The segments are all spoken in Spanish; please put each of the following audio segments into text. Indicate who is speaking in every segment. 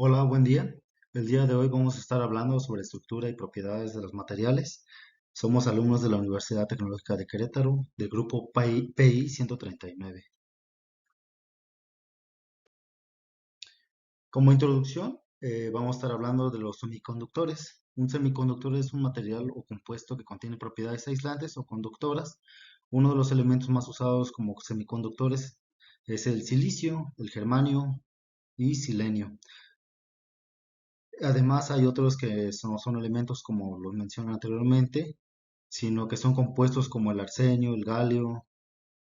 Speaker 1: Hola, buen día. El día de hoy vamos a estar hablando sobre estructura y propiedades de los materiales. Somos alumnos de la Universidad Tecnológica de Querétaro, del grupo PI 139. Como introducción, vamos a estar hablando de los semiconductores. Un semiconductor es un material o compuesto que contiene propiedades aislantes o conductoras. Uno de los elementos más usados como semiconductores es el silicio, el germanio y selenio. Además, hay otros que no son elementos como los mencioné anteriormente, sino que son compuestos como el arsenio, el galio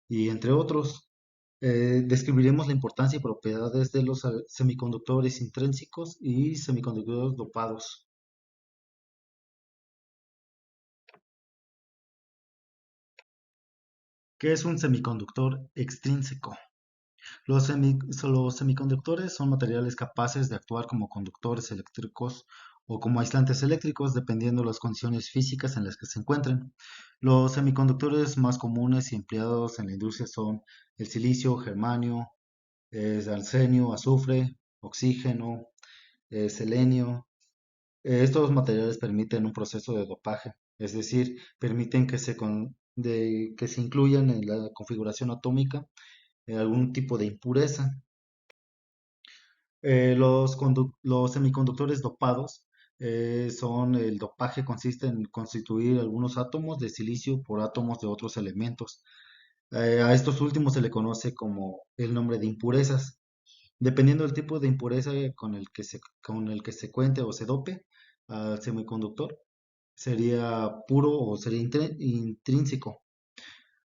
Speaker 1: y entre otros. Describiremos la importancia y propiedades de los semiconductores intrínsecos y semiconductores dopados. ¿Qué es un semiconductor extrínseco? Los semiconductores son materiales capaces de actuar como conductores eléctricos o como aislantes eléctricos, dependiendo de las condiciones físicas en las que se encuentren. Los semiconductores más comunes y empleados en la industria son el silicio, germanio, arsenio, azufre, oxígeno, selenio. Estos materiales permiten un proceso de dopaje, es decir, permiten que se incluyan en la configuración atómica algún tipo de impureza. Los semiconductores dopados el dopaje consiste en constituir algunos átomos de silicio por átomos de otros elementos. A estos últimos se le conoce como el nombre de impurezas. Dependiendo del tipo de impureza con el que se cuente o se dope al semiconductor, sería puro o sería intrínseco.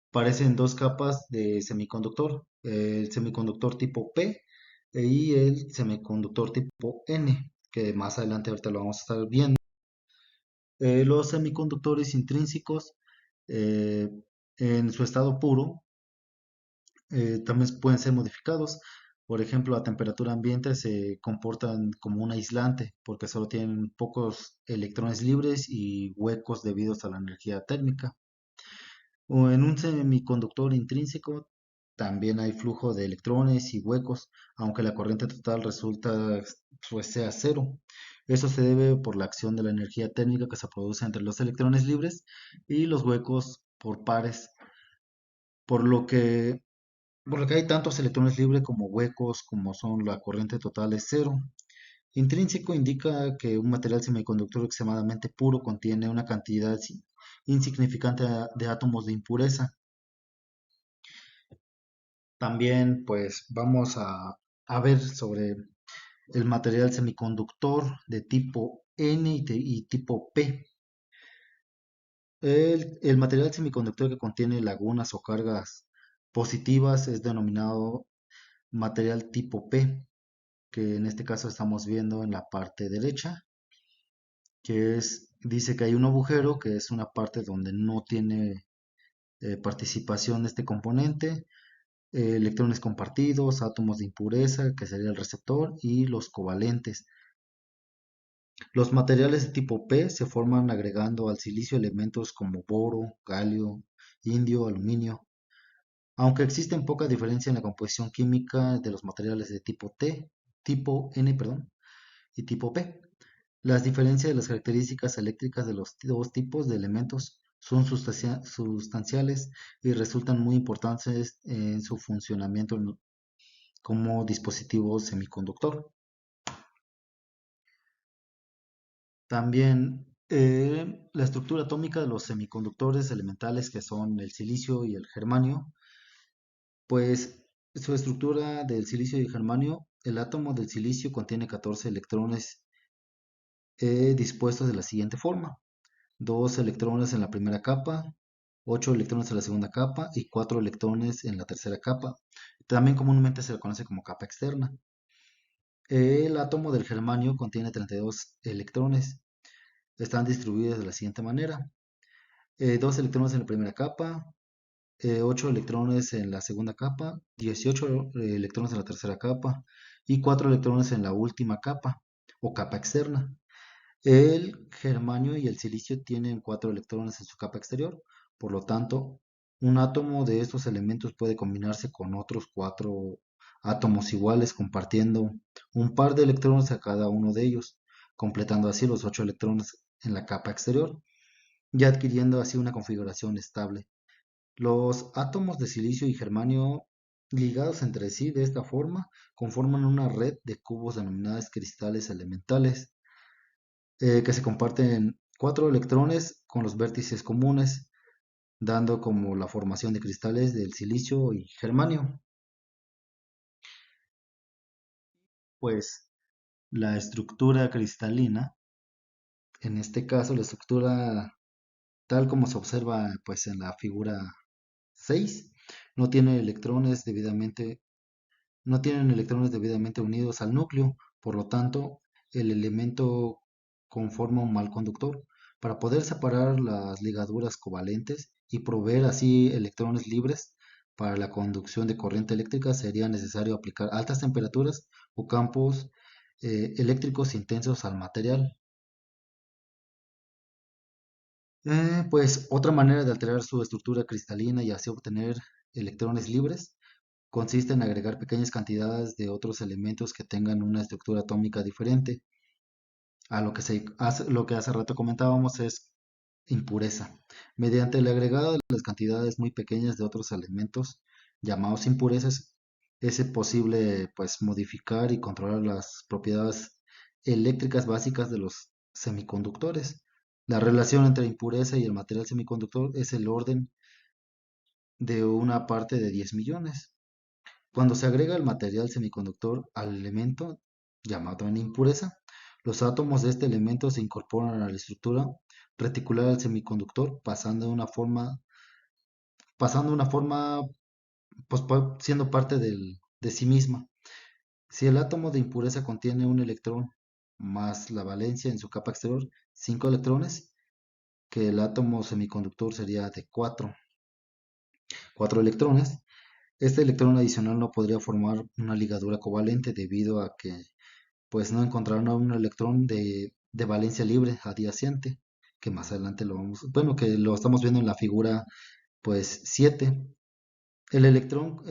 Speaker 1: Aparecen dos capas de semiconductor, el semiconductor tipo P y el semiconductor tipo N, que más adelante ahorita lo vamos a estar viendo. Los semiconductores intrínsecos eh, en su estado puro también pueden ser modificados. Por ejemplo, a temperatura ambiente se comportan como un aislante porque solo tienen pocos electrones libres y huecos debido a la energía térmica. O en un semiconductor intrínseco también hay flujo de electrones y huecos, aunque la corriente total resulta pues sea cero. Eso se debe por la acción de la energía térmica que se produce entre los electrones libres y los huecos por pares, por lo que, por lo que hay tantos electrones libres como huecos, como son la corriente total es cero. Intrínseco indica que un material semiconductor extremadamente puro contiene una cantidad insignificante de átomos de impureza. También pues a ver sobre el material semiconductor de tipo N y tipo P. El material semiconductor que contiene lagunas o cargas positivas es denominado material tipo P, que en este caso estamos viendo en la parte derecha, dice que hay un agujero, que es una parte donde no tiene participación de este componente, electrones compartidos, átomos de impureza, que sería el receptor, y los covalentes. Los materiales de tipo P se forman agregando al silicio elementos como boro, galio, indio, aluminio. Aunque existen poca diferencia en la composición química de los materiales de tipo N, perdón, y tipo P. Las diferencias de las características eléctricas de los dos tipos de elementos son sustanciales y resultan muy importantes en su funcionamiento como dispositivo semiconductor. También la estructura atómica de los semiconductores elementales que son el silicio y el germanio, pues su estructura del silicio y el germanio, el átomo del silicio contiene 14 electrones dispuestos de la siguiente forma: 2 electrones en la primera capa, 8 electrones en la segunda capa y 4 electrones en la tercera capa. También comúnmente se le conoce como capa externa. El átomo del germanio contiene 32 electrones. Están distribuidos de la siguiente manera: 2 electrones en la primera capa, 8 electrones en la segunda capa, 18 electrones en la tercera capa y 4 electrones en la última capa o capa externa. El germanio y el silicio tienen 4 electrones en su capa exterior, por lo tanto, un átomo de estos elementos puede combinarse con otros 4 átomos iguales compartiendo un par de electrones a cada uno de ellos, completando así los 8 electrones en la capa exterior y adquiriendo así una configuración estable. Los átomos de silicio y germanio ligados entre sí de esta forma conforman una red de cubos denominadas cristales elementales que se comparten 4 electrones con los vértices comunes, dando como la formación de cristales del silicio y germanio. Pues la estructura cristalina, en este caso la estructura tal como se observa pues en la figura 6, no tiene electrones debidamente no tienen electrones debidamente unidos al núcleo, por lo tanto, el elemento conforma un mal conductor. Para poder separar las ligaduras covalentes y proveer así electrones libres para la conducción de corriente eléctrica, sería necesario aplicar altas temperaturas o campos eléctricos intensos al material. Pues otra manera de alterar su estructura cristalina y así obtener electrones libres consiste en agregar pequeñas cantidades de otros elementos que tengan una estructura atómica diferente. A lo que hace rato comentábamos es impureza. Mediante el agregado de las cantidades muy pequeñas de otros elementos llamados impurezas, es posible pues modificar y controlar las propiedades eléctricas básicas de los semiconductores. La relación entre impureza y el material semiconductor es el orden de una parte de 10 millones. Cuando se agrega el material semiconductor al elemento, llamado en impureza, los átomos de este elemento se incorporan a la estructura reticular del semiconductor, pasando una forma, pues, siendo parte de sí misma. Si el átomo de impureza contiene un electrón más la valencia en su capa exterior, 5 electrones, que el átomo semiconductor sería de 4 electrones, este electrón adicional no podría formar una ligadura covalente debido a que pues no encontraron a un electrón de valencia libre adyacente, que más adelante bueno, que lo estamos viendo en la figura pues 7. El electrón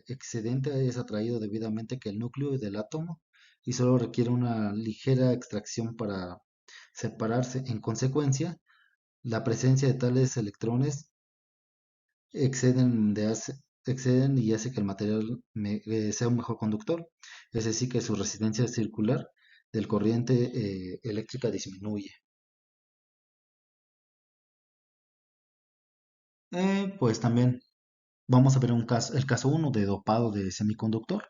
Speaker 1: excedente es atraído debidamente que el núcleo del átomo y solo requiere una ligera extracción para separarse. En consecuencia, la presencia de tales electrones exceden, exceden y hace que el material sea un mejor conductor. Es decir, que su resistencia circular del corriente eléctrica disminuye. Pues también vamos a ver el caso uno de dopado de semiconductor.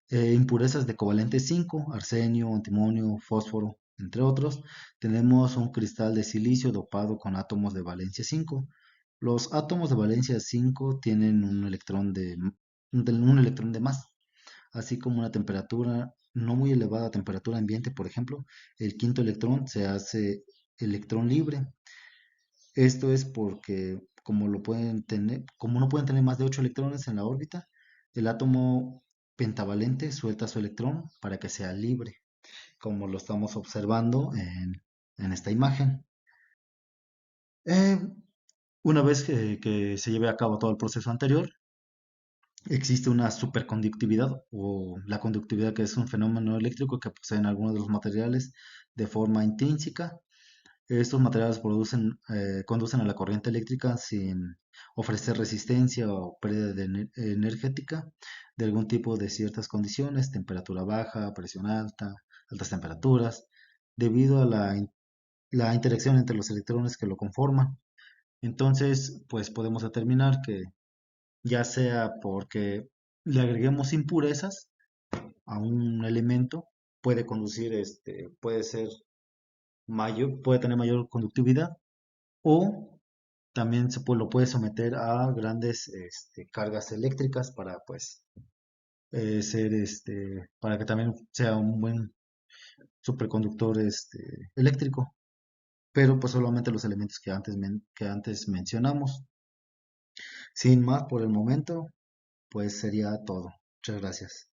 Speaker 1: Impurezas de covalente 5, arsenio, antimonio, fósforo, entre otros. Tenemos un cristal de silicio dopado con átomos de valencia 5. Los átomos de valencia 5 tienen un electrón de más, así como una temperatura no muy elevada, temperatura ambiente, por ejemplo, el quinto electrón se hace electrón libre. Esto es porque como no pueden tener más de 8 electrones en la órbita, el átomo pentavalente suelta su electrón para que sea libre, como lo estamos observando en esta imagen. Eh, una vez que se lleve a cabo todo el proceso anterior, existe una superconductividad o la conductividad, que es un fenómeno eléctrico que poseen algunos de los materiales de forma intrínseca. Estos materiales conducen a la corriente eléctrica sin ofrecer resistencia o pérdida energética de algún tipo de ciertas condiciones, temperatura baja, presión alta, altas temperaturas, debido a la interacción entre los electrones que lo conforman. Entonces, pues podemos determinar que ya sea porque le agreguemos impurezas a un elemento, puede ser puede tener mayor conductividad o también lo puede someter a grandes cargas eléctricas para pues para que también sea un buen superconductor eléctrico, pero pues solamente los elementos que antes mencionamos. Sin más por el momento, pues sería todo. Muchas gracias.